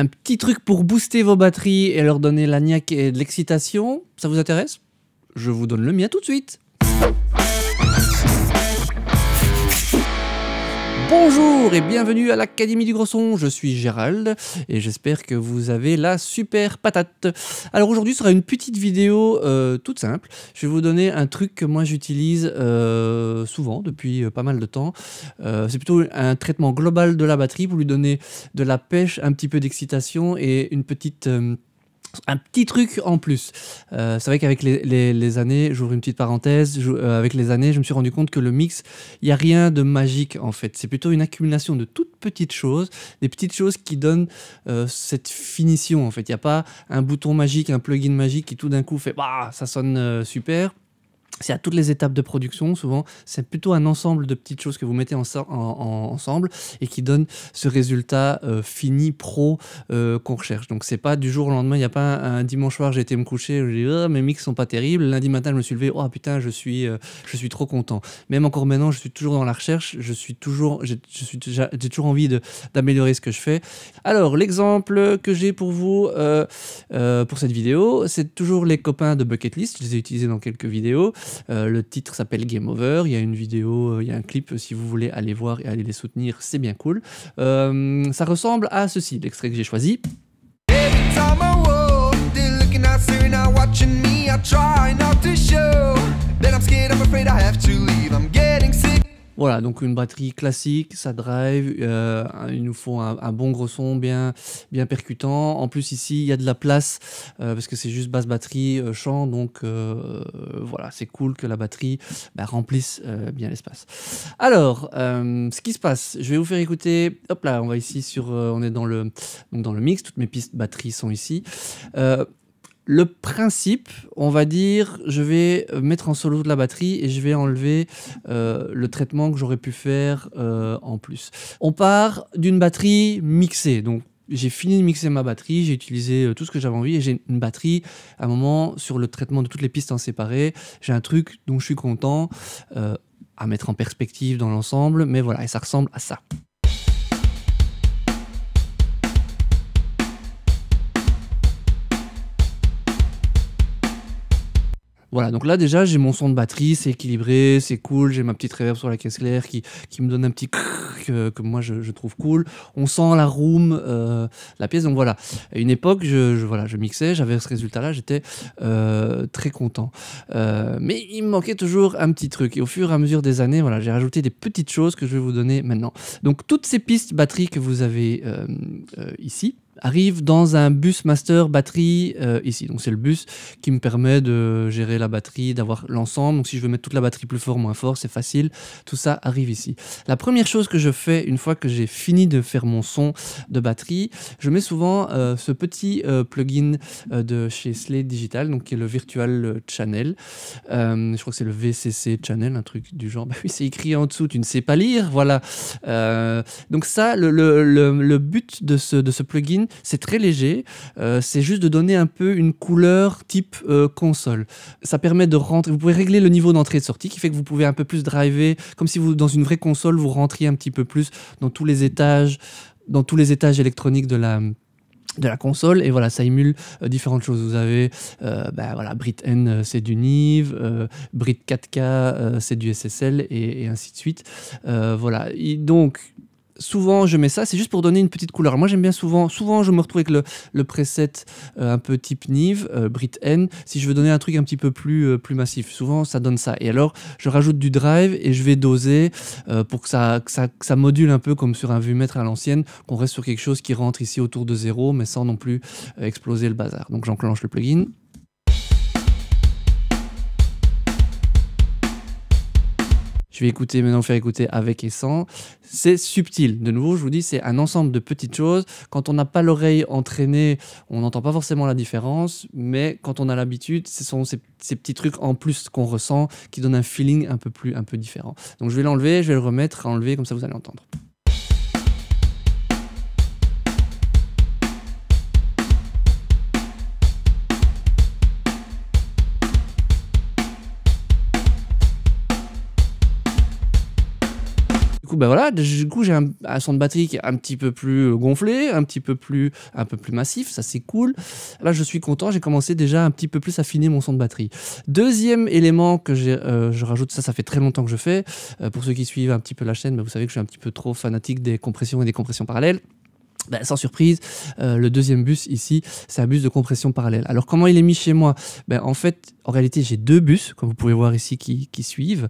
Un petit truc pour booster vos batteries et leur donner la niaque et de l'excitation, ça vous intéresse? Je vous donne le mien tout de suite. Bonjour et bienvenue à l'Académie du Gros Son, je suis Gérald et j'espère que vous avez la super patate. Alors aujourd'hui ce sera une petite vidéo toute simple, je vais vous donner un truc que moi j'utilise souvent depuis pas mal de temps. C'est plutôt un traitement global de la batterie pour lui donner de la pêche, un petit peu d'excitation et une petite... un petit truc en plus. C'est vrai qu'avec les années, j'ouvre une petite parenthèse, avec les années, je me suis rendu compte que le mix, il n'y a rien de magique en fait. C'est plutôt une accumulation de toutes petites choses, des petites choses qui donnent cette finition en fait. Il n'y a pas un bouton magique, un plugin magique qui tout d'un coup fait bah, ça sonne super. C'est à toutes les étapes de production, souvent, c'est plutôt un ensemble de petites choses que vous mettez ensemble et qui donne ce résultat fini, pro, qu'on recherche. Donc c'est pas du jour au lendemain, il n'y a pas un dimanche soir, j'ai été me coucher, je dis oh, mes mix sont pas terribles, lundi matin je me suis levé, oh putain, je suis trop content. Même encore maintenant, je suis toujours dans la recherche, j'ai toujours envie d'améliorer ce que je fais. Alors l'exemple que j'ai pour vous, pour cette vidéo, c'est toujours les copains de Bucket List, je les ai utilisés dans quelques vidéos. Le titre s'appelle Game Over, il y a une vidéo, il y a un clip si vous voulez aller voir et aller les soutenir, c'est bien cool. Ça ressemble à ceci, l'extrait que j'ai choisi. Voilà, donc une batterie classique, ça drive, il nous faut un bon gros son bien percutant. En plus ici, il y a de la place parce que c'est juste basse batterie, chant, donc voilà, c'est cool que la batterie remplisse bien l'espace. Alors, ce qui se passe, je vais vous faire écouter, hop là, on va ici sur, on est dans le mix, toutes mes pistes batterie sont ici. Le principe, on va dire, je vais mettre en solo de la batterie et je vais enlever le traitement que j'aurais pu faire en plus. On part d'une batterie mixée, donc j'ai fini de mixer ma batterie, j'ai utilisé tout ce que j'avais envie et j'ai une batterie, à un moment, sur le traitement de toutes les pistes en séparé, j'ai un truc dont je suis content à mettre en perspective dans l'ensemble, mais voilà, et ça ressemble à ça. Voilà, donc là déjà j'ai mon son de batterie, c'est équilibré, c'est cool, j'ai ma petite reverb sur la caisse claire qui me donne un petit que moi je trouve cool. On sent la room, la pièce, donc voilà. À une époque, je mixais, j'avais ce résultat-là, j'étais très content. Mais il me manquait toujours un petit truc. Et au fur et à mesure des années, voilà, j'ai rajouté des petites choses que je vais vous donner maintenant. Donc toutes ces pistes batterie que vous avez ici, arrive dans un bus master batterie ici. Donc c'est le bus qui me permet de gérer la batterie, d'avoir l'ensemble. Donc si je veux mettre toute la batterie plus fort, moins fort, c'est facile. Tout ça arrive ici. La première chose que je fais une fois que j'ai fini de faire mon son de batterie, je mets souvent ce petit plugin de chez Slate Digital, donc qui est le Virtual Channel. Je crois que c'est le VCC Channel, un truc du genre. Bah oui, c'est écrit en dessous, tu ne sais pas lire, voilà. Donc ça, le but de ce plugin, c'est très léger, c'est juste de donner un peu une couleur type console. Ça permet de rentrer, vous pouvez régler le niveau d'entrée et de sortie qui fait que vous pouvez un peu plus driver, comme si vous, dans une vraie console, vous rentriez un petit peu plus dans tous les étages électroniques de la console, et voilà, ça émule différentes choses. Vous avez voilà, Brit N, c'est du NIV, Brit 4K, c'est du SSL, et ainsi de suite. Voilà, et donc souvent je mets ça, c'est juste pour donner une petite couleur. Moi j'aime bien souvent je me retrouve avec le preset un peu type NIV, Brit N, si je veux donner un truc un petit peu plus massif. Souvent ça donne ça. Et alors je rajoute du drive et je vais doser pour que ça module un peu comme sur un vumètre à l'ancienne, qu'on reste sur quelque chose qui rentre ici autour de 0, mais sans non plus exploser le bazar. Donc j'enclenche le plugin. Je vais maintenant faire écouter avec et sans. C'est subtil. De nouveau, je vous dis, c'est un ensemble de petites choses. Quand on n'a pas l'oreille entraînée, on n'entend pas forcément la différence. Mais quand on a l'habitude, ce sont ces petits trucs en plus qu'on ressent qui donnent un feeling un peu différent. Donc je vais l'enlever, je vais le remettre, enlever, comme ça vous allez entendre. ben voilà, du coup, j'ai un son de batterie qui est un petit peu plus gonflé, un peu plus massif, ça c'est cool. Là, je suis content, j'ai commencé déjà un petit peu plus à affiner mon son de batterie. Deuxième élément que je rajoute, ça fait très longtemps que je fais. Pour ceux qui suivent un petit peu la chaîne, ben, vous savez que je suis un petit peu trop fanatique des compressions et des compressions parallèles. Ben, sans surprise, le deuxième bus ici, c'est un bus de compression parallèle. Alors comment il est mis chez moi? Ben, en fait, en réalité, j'ai deux bus, comme vous pouvez voir ici, qui suivent.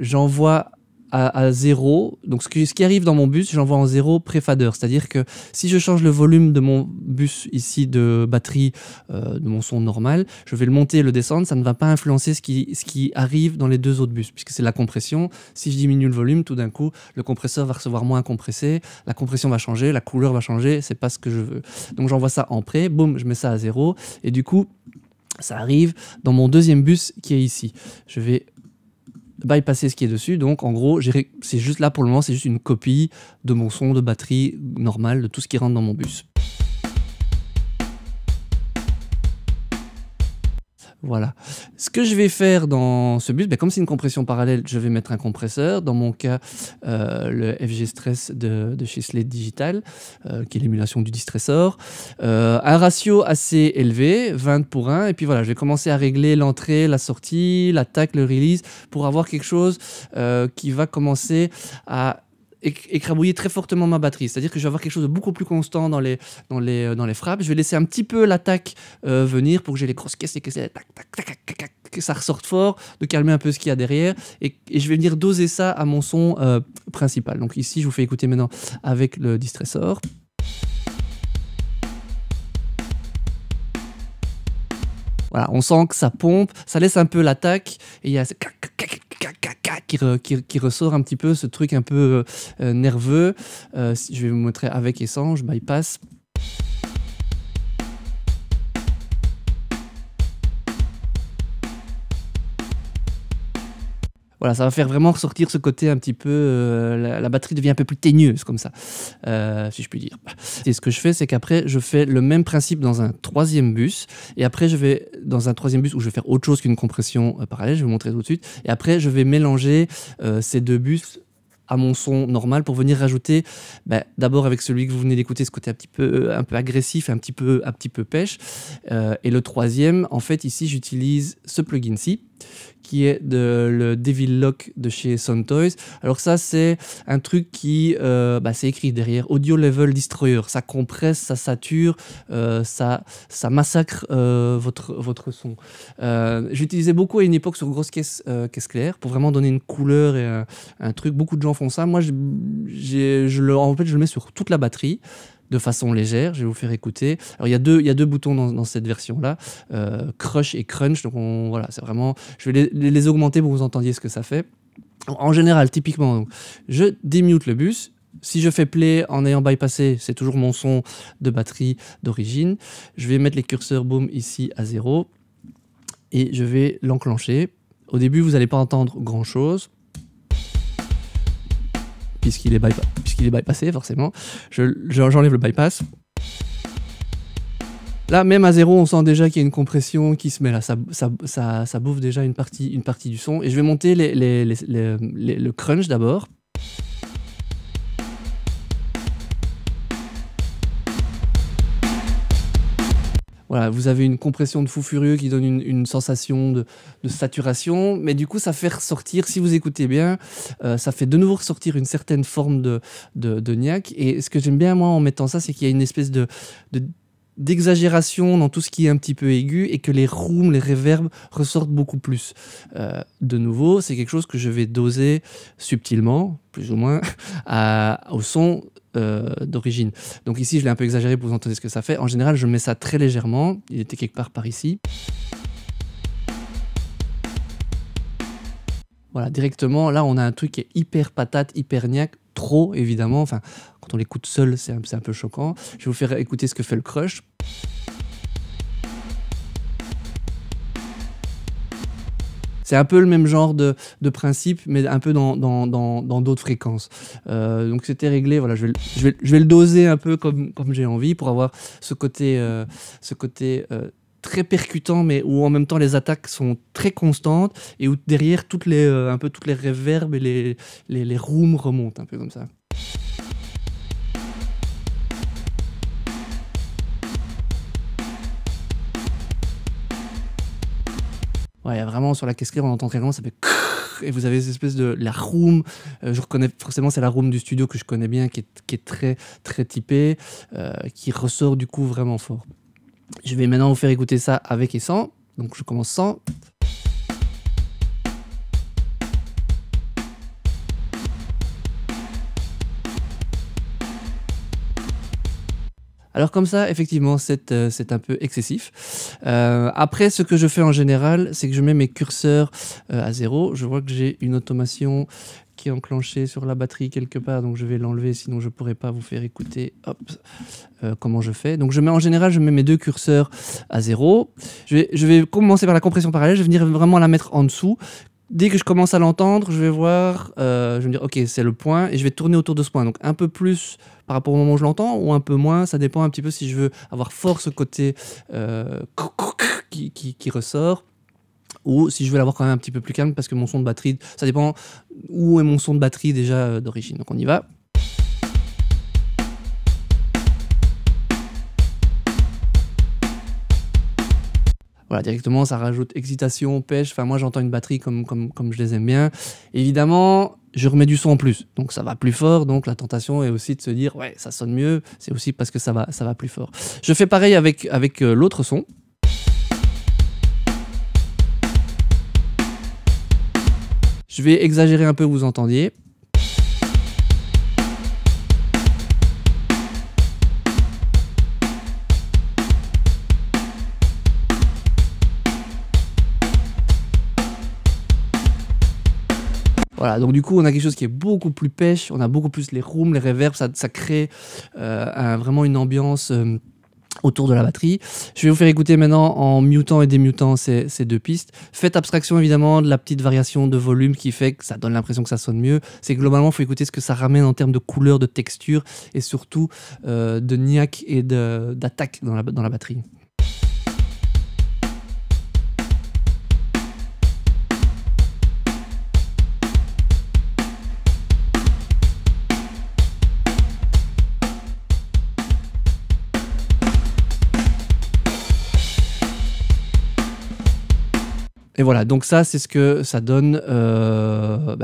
J'envoie à 0, donc ce qui arrive dans mon bus, j'envoie en 0 pré-fader, c'est-à-dire que si je change le volume de mon bus ici de batterie, de mon son normal, je vais le monter et le descendre, ça ne va pas influencer ce qui arrive dans les deux autres bus, puisque c'est la compression. Si je diminue le volume, tout d'un coup, le compresseur va recevoir moins compressé, la compression va changer, la couleur va changer, c'est pas ce que je veux. Donc j'envoie ça en pré, boum, je mets ça à 0, et du coup, ça arrive dans mon deuxième bus qui est ici. Je vais bypasser ce qui est dessus, donc en gros c'est juste là pour le moment, c'est juste une copie de mon son de batterie normal, de tout ce qui rentre dans mon bus. Voilà. Ce que je vais faire dans ce bus, ben comme c'est une compression parallèle, je vais mettre un compresseur. Dans mon cas, le FG Stress de chez Slate Digital, qui est l'émulation du Distressor. Un ratio assez élevé, 20:1. Et puis voilà, je vais commencer à régler l'entrée, la sortie, l'attaque, le release, pour avoir quelque chose qui va commencer à écrabouiller très fortement ma batterie. C'est-à-dire que je vais avoir quelque chose de beaucoup plus constant dans les frappes. Je vais laisser un petit peu l'attaque venir pour que j'ai les grosses caisses et que que ça ressorte fort, de calmer un peu ce qu'il y a derrière. Et je vais venir doser ça à mon son principal. Donc ici, je vous fais écouter maintenant avec le Distressor. Voilà, on sent que ça pompe, ça laisse un peu l'attaque et il y a ce qui ressort un petit peu, ce truc un peu nerveux. Je vais vous montrer avec et sans, je bypass. Voilà, ça va faire vraiment ressortir ce côté un petit peu, la batterie devient un peu plus teigneuse comme ça, si je puis dire. Et ce que je fais, c'est qu'après, je fais le même principe dans un troisième bus. Et après, je vais dans un troisième bus où je vais faire autre chose qu'une compression parallèle. Je vais vous montrer tout de suite. Et après, je vais mélanger ces deux bus à mon son normal pour venir rajouter, d'abord avec celui que vous venez d'écouter, ce côté un peu agressif, un petit peu pêche. Et le troisième, en fait, ici, j'utilise ce plugin-ci, qui est le Devil Lock de chez Sound Toys. Alors ça, c'est un truc qui, c'est écrit derrière, Audio Level Destroyer. Ça compresse, ça sature, ça massacre votre son. J'utilisais beaucoup à une époque sur grosse caisse claire pour vraiment donner une couleur et un truc. Beaucoup de gens font ça. Moi, en fait, je le mets sur toute la batterie, de façon légère. Je vais vous faire écouter. Alors il y a deux boutons dans cette version-là, Crush et Crunch. Donc voilà, c'est vraiment. Je vais les augmenter pour que vous entendiez ce que ça fait. En général, typiquement, donc, je démute le bus. Si je fais play en ayant bypassé, c'est toujours mon son de batterie d'origine. Je vais mettre les curseurs boom ici à 0 et je vais l'enclencher. Au début, vous n'allez pas entendre grand-chose, puisqu'il est bypassé, forcément. J'enlève le bypass. Là, même à 0, on sent déjà qu'il y a une compression qui se met là. Ça bouffe déjà une partie du son. Et je vais monter le crunch d'abord. Voilà, vous avez une compression de fou furieux qui donne une sensation de saturation, mais du coup ça fait ressortir, si vous écoutez bien, ça fait de nouveau ressortir une certaine forme de niaque. Et ce que j'aime bien moi en mettant ça, c'est qu'il y a une espèce d'exagération dans tout ce qui est un petit peu aigu et que les rooms, les reverbs ressortent beaucoup plus. De nouveau, c'est quelque chose que je vais doser subtilement, plus ou moins, au son d'origine. Donc ici, je l'ai un peu exagéré pour vous entendre ce que ça fait. En général, je mets ça très légèrement. Il était quelque part par ici. Voilà, directement, là, on a un truc qui est hyper patate, hyper niaque, trop, évidemment. Enfin, quand on l'écoute seul, c'est un peu choquant. Je vais vous faire écouter ce que fait le crush. C'est un peu le même genre de principe, mais un peu dans d'autres fréquences. Donc c'était réglé, voilà, je vais le doser un peu comme j'ai envie pour avoir ce côté très percutant, mais où en même temps les attaques sont très constantes et où derrière un peu toutes les reverbs et les rooms remontent un peu comme ça. Ouais, il y a vraiment sur la caisse claire, on entend très clairement, ça fait et vous avez cette espèce de la room, je reconnais forcément, c'est la room du studio que je connais bien, qui est très, très typée, qui ressort du coup vraiment fort. Je vais maintenant vous faire écouter ça avec et sans, donc je commence sans. Alors comme ça, effectivement, c'est un peu excessif. Après, ce que je fais en général, c'est que je mets mes curseurs à 0. Je vois que j'ai une automation qui est enclenchée sur la batterie quelque part, donc je vais l'enlever, sinon je ne pourrais pas vous faire écouter comment je fais. Donc en général, je mets mes deux curseurs à 0. Je vais commencer par la compression parallèle, je vais venir vraiment la mettre en dessous. Dès que je commence à l'entendre, je vais voir, je vais me dire, ok, c'est le point, et je vais tourner autour de ce point. Donc un peu plus par rapport au moment où je l'entends, ou un peu moins, ça dépend un petit peu si je veux avoir fort ce côté qui ressort, ou si je veux l'avoir quand même un petit peu plus calme, parce que mon son de batterie, ça dépend où est mon son de batterie déjà d'origine. Donc on y va. Voilà, directement, ça rajoute excitation, pêche. Enfin, moi, j'entends une batterie comme je les aime bien. Évidemment, je remets du son en plus. Donc, ça va plus fort. Donc, la tentation est aussi de se dire, ouais, ça sonne mieux. C'est aussi parce que ça va plus fort. Je fais pareil avec l'autre son. Je vais exagérer un peu, vous entendiez. Voilà, donc du coup, on a quelque chose qui est beaucoup plus pêche, on a beaucoup plus les rooms, les reverbs, ça crée vraiment une ambiance autour de la batterie. Je vais vous faire écouter maintenant en mutant et démutant ces deux pistes. Faites abstraction évidemment de la petite variation de volume qui fait que ça donne l'impression que ça sonne mieux. C'est globalement, il faut écouter ce que ça ramène en termes de couleur, de texture et surtout de niaque et d'attaque dans la batterie. Et voilà, donc ça, c'est ce que ça donne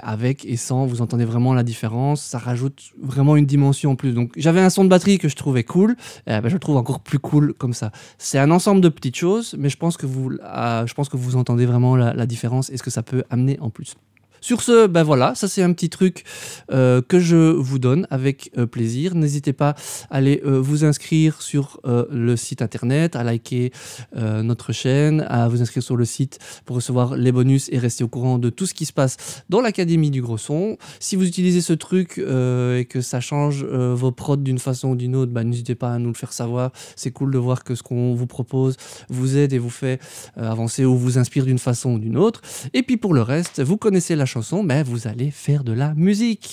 avec et sans. Vous entendez vraiment la différence. Ça rajoute vraiment une dimension en plus. Donc, j'avais un son de batterie que je trouvais cool. Je le trouve encore plus cool comme ça. C'est un ensemble de petites choses, mais je pense que vous entendez vraiment la différence et ce que ça peut amener en plus. Sur ce, ben voilà, ça c'est un petit truc que je vous donne avec plaisir. N'hésitez pas à aller vous inscrire sur le site internet, à liker notre chaîne, à vous inscrire sur le site pour recevoir les bonus et rester au courant de tout ce qui se passe dans l'Académie du Gros Son. Si vous utilisez ce truc et que ça change vos prods d'une façon ou d'une autre, ben, n'hésitez pas à nous le faire savoir. C'est cool de voir que ce qu'on vous propose vous aide et vous fait avancer ou vous inspire d'une façon ou d'une autre. Et puis pour le reste, vous connaissez la chanson, mais vous allez faire de la musique.